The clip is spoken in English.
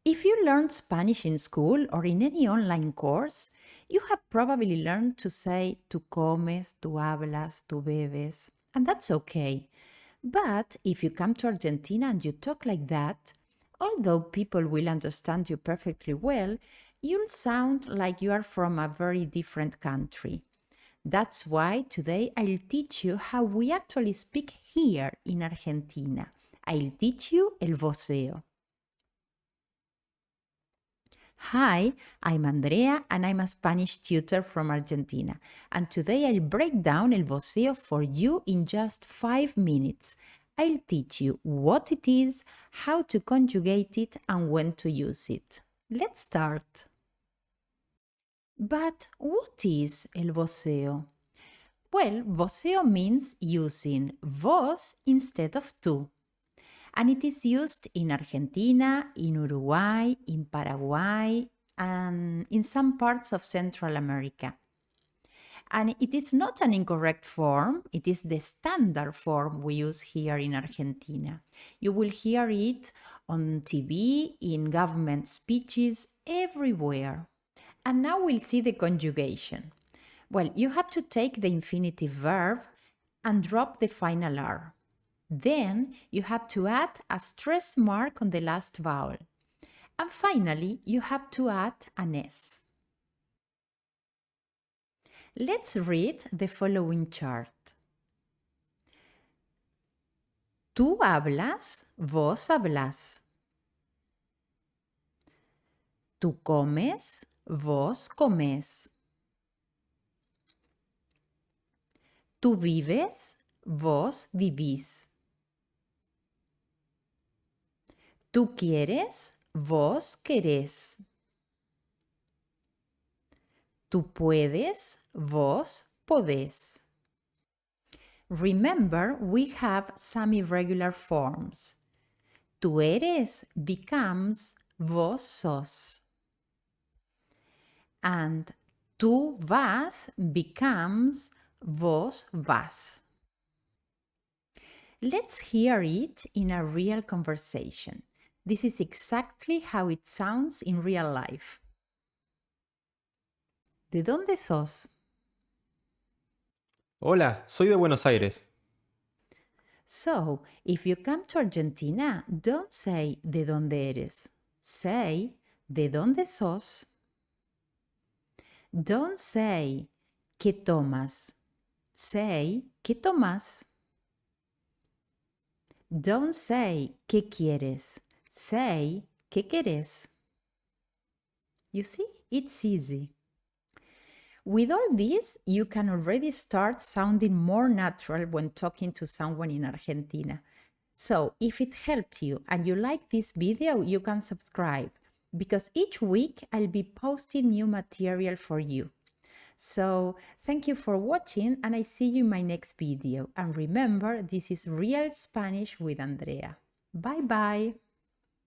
If you learned Spanish in school or in any online course, you have probably learned to say tú comes, tú hablas, tú bebes, and that's okay. But if you come to Argentina and you talk like that, although people will understand you perfectly well, you'll sound like you are from a very different country. That's why today I'll teach you how we actually speak here in Argentina. I'll teach you el Voseo. Hi, I'm Andrea and I'm a Spanish tutor from Argentina. And today I'll break down el Voseo for you in just 5 minutes. I'll teach you what it is, how to conjugate it, and when to use it. Let's start. But what is el Voseo? Well, Voseo means using vos instead of tú. And it is used in Argentina, in Uruguay, in Paraguay, and in some parts of Central America. And it is not an incorrect form, it is the standard form we use here in Argentina. You will hear it on TV, in government speeches, everywhere. And now we'll see the conjugation. Well, you have to take the infinitive verb and drop the final R. Then you have to add a stress mark on the last vowel. And finally, you have to add an S. Let's read the following chart. Tú hablas, vos hablas. Tú comes, vos comes. Tú vives, vos vivís. Tú quieres, vos querés. Tú puedes, vos podés. Remember, we have some irregular forms. Tú eres becomes vos sos. And tú vas becomes vos vas. Let's hear it in a real conversation. This is exactly how it sounds in real life. ¿De dónde sos? Hola, soy de Buenos Aires. So, if you come to Argentina, don't say ¿de dónde eres? Say ¿de dónde sos? Don't say ¿qué tomas? Say ¿qué tomas? Don't say ¿qué quieres? Say ¿qué querés? You see, it's easy. With all this, you can already start sounding more natural when talking to someone in Argentina. So, if it helped you and you like this video, you can subscribe because each week I'll be posting new material for you. So, thank you for watching and I see you in my next video. And remember, this is Real Spanish with Andrea. Bye bye!